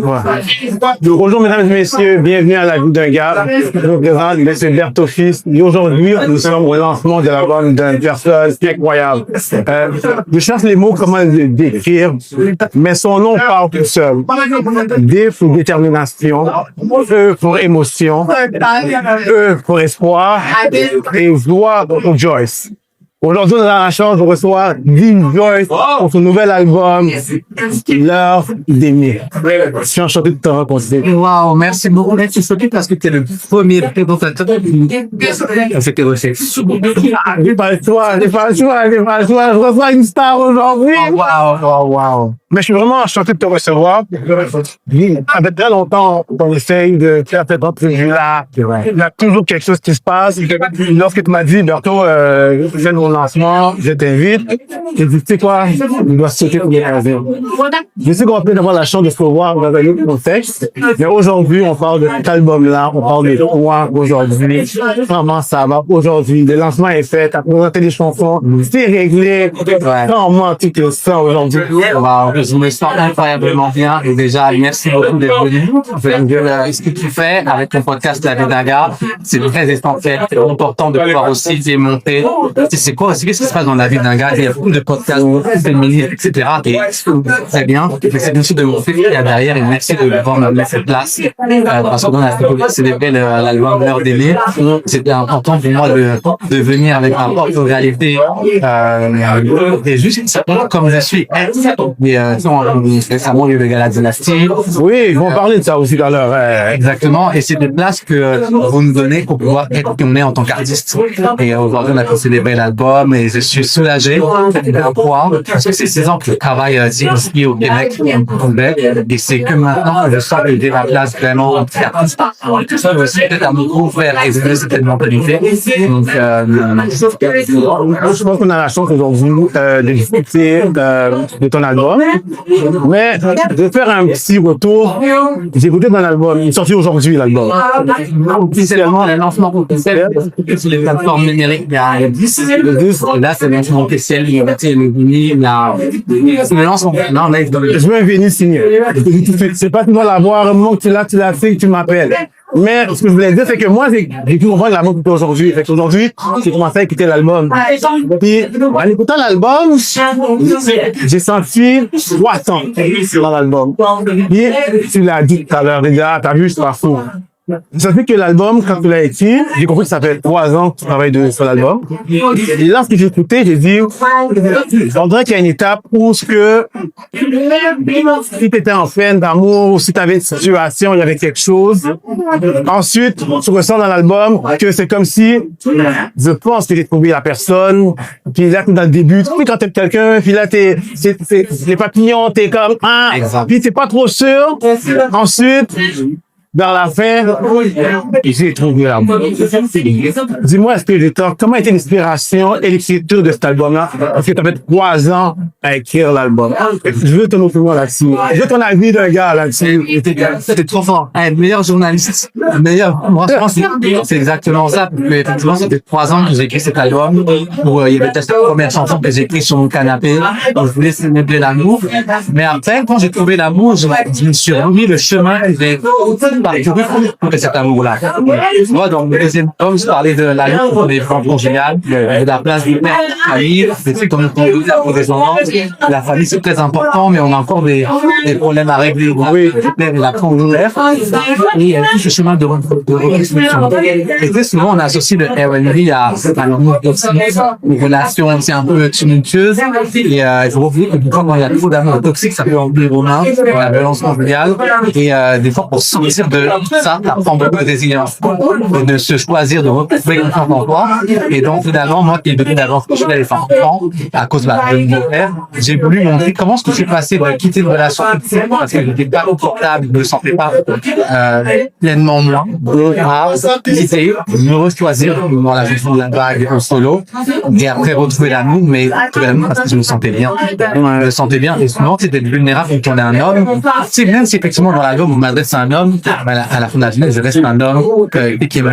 Voilà. Bonjour mesdames et messieurs, bienvenue à la vie d'un gars. Je vous présente M. Bertho Fils. Et aujourd'hui, nous sommes au lancement de l'album d'une personne incroyable. Je cherche les mots comment le décrire, mais son nom parle tout seul. D pour détermination, E pour émotion, E pour espoir et joie pour Joyce. Aujourd'hui, on a la chance de recevoir Dean Joyce pour son nouvel album, L'heure d'aimer. Je suis enchanté de te rencontrer. Wow, merci beaucoup. Merci surtout parce que tu es le premier présentateur à cette recherche. J'ai pas le choix. Je reçois une star aujourd'hui. Wow. Mais je suis vraiment enchanté de te recevoir. Ça fait très longtemps qu'on essaye de faire cette entrevue-là. Il y a toujours quelque chose qui se passe. Lorsque tu m'as dit, Bertho, je viens de mon lancement, je t'invite. J'ai dit, tu sais quoi, je dois sauter pour les raisins. Je sais qu'on peut avoir la chance de se revoir dans un autre contexte. Mais aujourd'hui, on parle de cet album-là. On parle de toi aujourd'hui. Comment ça va aujourd'hui? Le lancement est fait. Tu as présenté des chansons. C'est réglé. Comment tu te sens aujourd'hui? Wow, je me sens incroyablement bien. Et déjà, merci beaucoup d'être venu. Ce que tu fais avec ton podcast La Vie d'un gars, c'est très essentiel. C'est important de pouvoir aussi démontrer. C'est quoi aussi? Qu'est-ce qui se passe dans la vie d'un gars? Il y a beaucoup de podcasts féministes, etc. Et très bien. Mais c'est bien sûr de montrer qu'il y a derrière. Et merci de pouvoir me mettre cette place. Parce que dans la célébrer l'album L'heure d'aimer, c'était important pour moi de venir avec ma propre réalité. Et juste comme je suis. Mais récemment, il y a eu le Gala Dynastie. Oui, ils vont parler de ça aussi tout à l'heure. Exactement. Et c'est des places que vous nous donnez pour pouvoir être qu'on est en tant qu'artiste. Et aujourd'hui, on a pu célébrer l'album et je suis soulagé d'un poids parce que c'est 16 ans que je travaille ici au Québec, et c'est que maintenant que je sens que j'ai la place vraiment artiste. Tout ça aussi peut-être à me ouvrir et exprimer cette mentalité. Donc, je pense qu'on a la chance aujourd'hui de discuter de ton album, mais de faire un petit retour. J'ai écouté ton album, il est sorti aujourd'hui l'album. Officiellement, le lancement officiel sur les plateformes numériques, il y a 10. Là, c'est le lancement officiel, il y a le lancement. Non, là, je veux un vinyle signé. C'est pas tu dois l'avoir, au moment que tu l'as fait, tu m'appelles. Mais ce que je voulais dire, c'est que moi, j'ai pu comprendre l'amour que aujourd'hui. Fait qu'aujourd'hui, j'ai commencé à écouter l'album. Puis, en écoutant l'album, j'ai senti 300 dans l'album. Puis, tu l'as dit tout à l'heure, déjà, t'as vu, c'est pas fou. Ça fait que l'album, quand tu l'as écrit, j'ai compris que ça fait 3 ans que tu travailles sur l'album. Et là, ce que j'ai écouté, j'ai dit, on dirait qu'il y a une étape où si tu étais en peine d'amour, si tu avais une situation, il y avait quelque chose. Ensuite, tu ressens dans l'album que c'est comme si, je pense que j'ai trouvé la personne, puis là, t'es dans le début, tu sais, quand t'aimes quelqu'un, puis là, les papillons, t'es comme, puis t'es pas trop sûr. Ensuite, vers la fin, j'ai trouvé l'amour. Dis-moi, est-ce que j'ai tort? Comment a été l'inspiration et l'écriture de cet album-là? Parce que tu as fait 3 ans à écrire l'album. Je veux ton opinion là-dessus. Je veux ton avis d'un gars là-dessus. C'était trop fort. Un meilleur journaliste. Moi, je pense que c'est exactement ça. Effectivement, c'était 3 ans que j'ai écrit cet album où il y avait peut-être la première chanson que j'ai écrite sur mon canapé. Où je voulais célébrer l'amour. Mais après, quand j'ai trouvé l'amour, je me suis remis le chemin que cet amour-là. Moi, dans le deuxième tome, je parlais de la lutte pour les femmes congéniales, de la place du père, de la famille, des trucs comme pour des enfants. La famille, c'est très important, mais on a encore des problèmes à régler. Oui, le père et la congénère. Et tout ce chemin de reconstruction. Et très souvent, on associe le R&B à une relation un peu tumultueuse. Et je reviens que quand il y a trop d'amour toxique, ça peut enlever aux mains, la violence conjugale. Et des fois, pour sortir de ça prend beaucoup de résilience de se choisir de retrouver confiance en toi. Et donc finalement, moi qui ai devenu d'abord que je fais les enfants à cause de mon père, j'ai voulu montrer comment ce que j'ai passé de quitter une relation parce que j'étais pas confortable, je me sentais pas pleinement moi à quitter, me rechoisir dans la gestion de la vague en solo et après retrouver l'amour, mais vraiment parce que je me sentais bien. Je me sentais bien et souvent c'est d'être vulnérable quand on est un homme. C'est même si effectivement dans l'album on m'adresse à un homme, à la fin de la journée, je reste un homme qui aime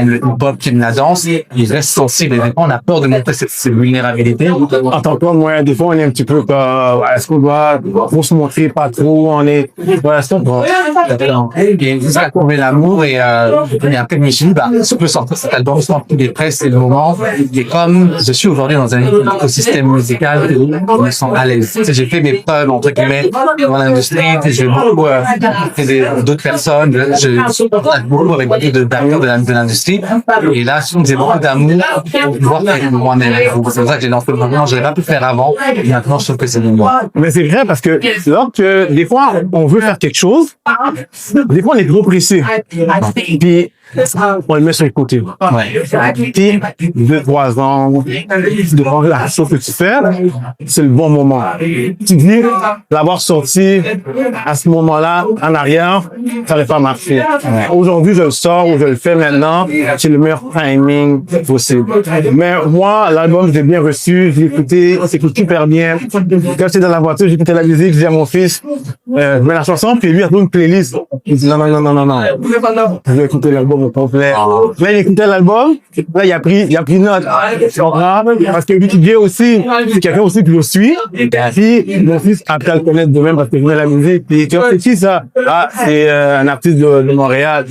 le hip-hop, qui aime la danse. Il reste sensible. Et des fois, on a peur de montrer cette vulnérabilité. En tant qu'homme, ouais, des fois, on est un petit peu comme, est-ce qu'on doit trop se montrer, pas trop, on est, ouais, c'est bon. Et jusqu'à trouver l'amour et après, je me suis dit, je peux sortir cet album sans tous les presses, c'est le moment. Et comme je suis aujourd'hui dans un écosystème musical où je me sens à l'aise. Tu sais, j'ai fait mes preuves, entre guillemets, dans l'industrie, j'ai beaucoup fait d'autres personnes, je beaucoup avec beaucoup d'acteurs de l'industrie. Et là, j'ai beaucoup d'amour pour pouvoir faire moi-même. C'est pour ça que j'ai lancé le mouvement, je n'aurais pas pu faire avant. Et maintenant, je trouve que c'est le moment. Mais c'est vrai parce que lorsque des fois on veut faire quelque chose, des fois on est trop pressé. Puis on le met sur le côté. Ouais. Puis 2-3 ans de voir la chose que tu fais, c'est le bon moment. Tu dis l'avoir sorti à ce moment-là en arrière, ça n'aurait pas marché. Aujourd'hui, je le sors ou je le fais maintenant, c'est le meilleur timing possible. Mais moi, l'album, je l'ai bien reçu, je l'ai écouté, c'est super bien. Quand j'étais dans la voiture, j'écoutais la musique, je dis à mon fils, je mets la chanson, puis lui, il a trouvé une playlist. Il dit non. Je vais écouter l'album au complet. Là, il écoutait l'album, là, il a pris note. Tu comprends? Parce que lui, qui vient aussi, c'est quelqu'un aussi que je suis. Puis, mon fils a pu le connaître de même parce que je connais la musique. Puis, tu vois, c'est qui ça? Ah, c'est un artiste de Montréal.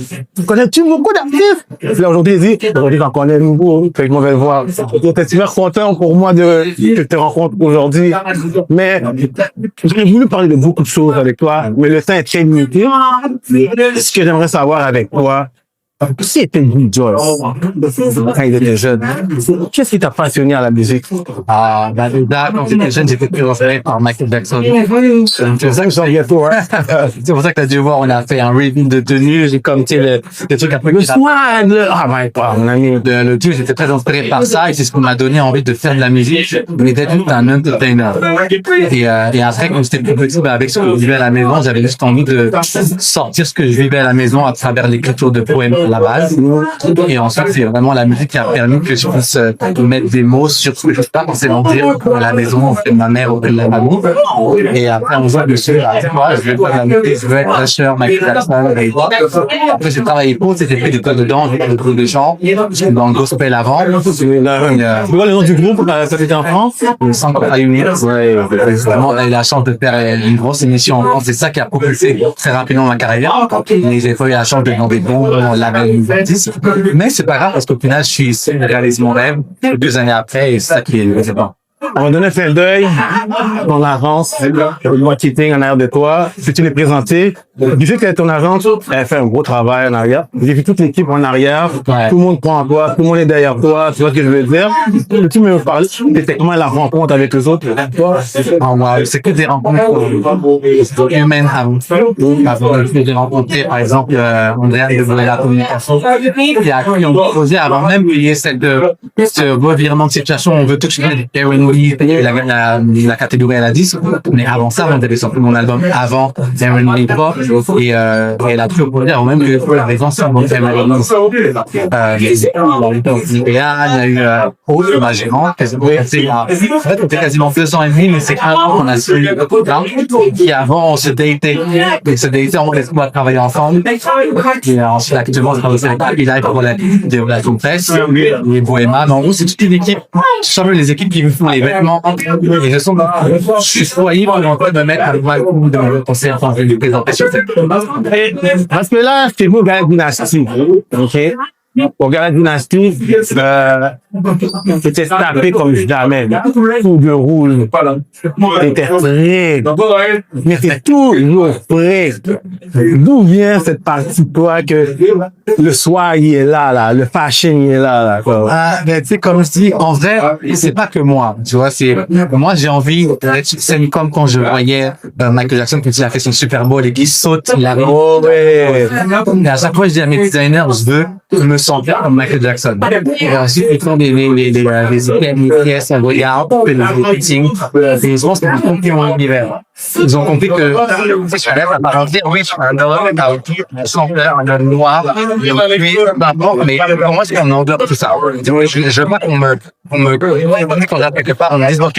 Connais-tu beaucoup d'artistes? Puis là, aujourd'hui, il dit, aujourd'hui, j'en connais nouveau. Fait que je m'en vais le voir. Donc, t'es super content pour moi que je te rencontre aujourd'hui. Mais, j'aurais voulu parler de beaucoup de choses avec toi, mais le temps est très limité. Ce que j'aimerais savoir avec toi, qui était Louis Joyce quand il était jeune? Qu'est-ce qui t'a passionné à la musique? Déjà, quand j'étais jeune, j'étais plus inspiré par Michael Jackson. C'est ça que j'en ai pour, hein? C'est pour ça que t'as dû voir, on a fait un reveal de tenue, j'ai comme, tu sais, le truc après. Le swag, mon ami. Le truc, j'étais très inspiré par ça et c'est ce qui m'a donné envie de faire de la musique, mais d'être un entertainer. Et après, quand j'étais plus petit, avec ce que je vivais à la maison, j'avais juste envie de sortir ce que je vivais à la maison à travers l'écriture de poèmes à la base. Et ensuite, c'est vraiment la musique qui a permis que je puisse mettre des mots sur ce que je peux pas forcément dire à la maison, auprès de ma mère, auprès de la famille. Et après, on voit dessus, je vais faire la musique, je veux être Usher, Michael Jackson, et après, j'ai travaillé pour, j'ai fait des codes de danse, des trucs de chant, dans le gospel avant. C'est quoi le nom du groupe quand t'étais en France? Sans Pioneers. Ouais, vraiment, on a eu la chance de faire une grosse émission en France. C'est ça qui a propulsé très rapidement ma carrière. Et j'ai eu la chance de dans des bons, mais c'est pas grave parce qu'au final, je suis ici, je réalise mon rêve 2 années après et c'est ça qui est bon. On va donner un fait d'œil, ton agence, le marketing en arrière de toi. Si tu l'es présenté, du fait qu'elle est ton agence, elle fait un gros travail en arrière. J'ai vu toute l'équipe en arrière. Ouais. Tout le monde prend en toi, tout le monde est derrière toi. Tu vois ce que je veux dire? Tu me parles, c'était comment la rencontre avec les autres? C'est que des rencontres humaines avant. J'ai rencontré, par exemple, Andrea de la communication, qui ont proposé avant même qu'il y ait ce revirement de situation. On veut tout de suite la catégorie à la 10, mais avant ça, on avait sorti mon album avant Darren Lee Pop et elle a tout proposé avant même que la raison sur mon Darren Lee. Il y a eu Aude, ma gérante, c'était quasiment 2 ans et demi, mais c'est avant qu'on a su qui avant on se datait, et se datait, on laisse-moi travailler ensemble. Et ensuite, actuellement, je travaille avec Eli pour des relations presse, et Bohéma, mais en gros, c'est toute une équipe. Je change les équipes qui me font les vêtements, et je suis choyé pour me mettre à l'ouvrage de mon conseil en tant que présentation. Parce que là, c'est vous, Gala Dynasty. OK? Pour Gala Dynasty, c'était tapé comme jamais. Tout de rouge. C'était prêt. Mais c'est toujours prêt. D'où vient cette partie de toi que le soir, il est là, le fashion, il est là, Ben, tu sais, comme je dis, en vrai, c'est pas que moi, tu vois, moi, j'ai envie d'être sur scène comme quand je voyais Michael Jackson quand il a fait son Super Bowl et qu'il saute, il arrive. ouais. Et à chaque fois, je dis à mes designers, je veux me sentir comme Michael Jackson. Et ensuite, ils font des pièces, on regarde, on fait des meetings. Et je pense que c'est mon univers. ils ont compris que si je lève la parenté, oui, je suis un homme, sans fleur, un homme noir, puis, peu importe, mais pour moi, c'est qu'on englobe tout ça. Je veux pas qu'on me regarde quelque part, on me dise, OK,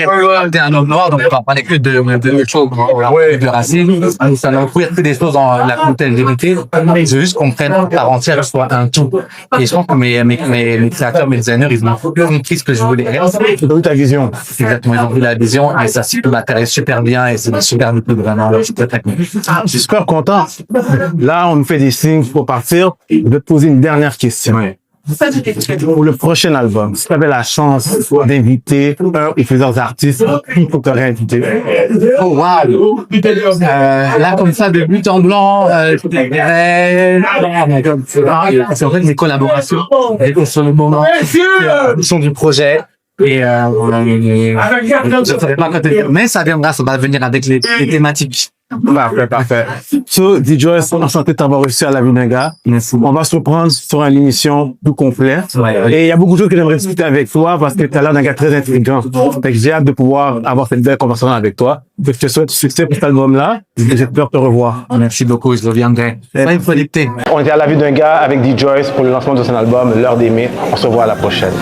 t'es un homme noir, donc on va parler que de choses, de racisme, ça n'encouvre que des choses dans la communauté LGBT, c'est juste qu'on prenne par entière, soit un tout. Et je pense que mes créateurs, mes designers, ils ont compris ce que je voulais être. Ils ont eu ta vision. Exactement, ils ont vu la vision, et ça m'intéresse super bien, et c'est super du tout, vraiment, je suis très content. Je suis super content. Là, on nous fait des signes pour partir. Je vais te poser une dernière question. Ouais. Pour le prochain album, si tu avais la chance d'inviter un ou plusieurs artistes, qui faut que tu aurais invité? Oh, wow! Là, comme ça, de but en blanc, je dirais... C'est en fait mes collaborations sur le moment, sont du projet. Et je ne saurais pas quand mais ça va venir avec les thématiques. Parfait. So, D-Joyce, enchanté de t'avoir reçu à La Vie d'un gars. Merci. On va se reprendre sur une émission plus complète. Ouais. Et il y a beaucoup de choses que j'aimerais discuter avec toi parce que tu as l'air d'un gars très intelligent. Fait que j'ai hâte de pouvoir avoir cette belle conversation avec toi. Je te souhaite succès pour cet album-là. J'espère te revoir. Merci beaucoup, je reviendrai. Soyez connectés. On était à La Vie d'un gars avec D-Joyce pour le lancement de son album L'heure d'aimer. On se revoit à la prochaine.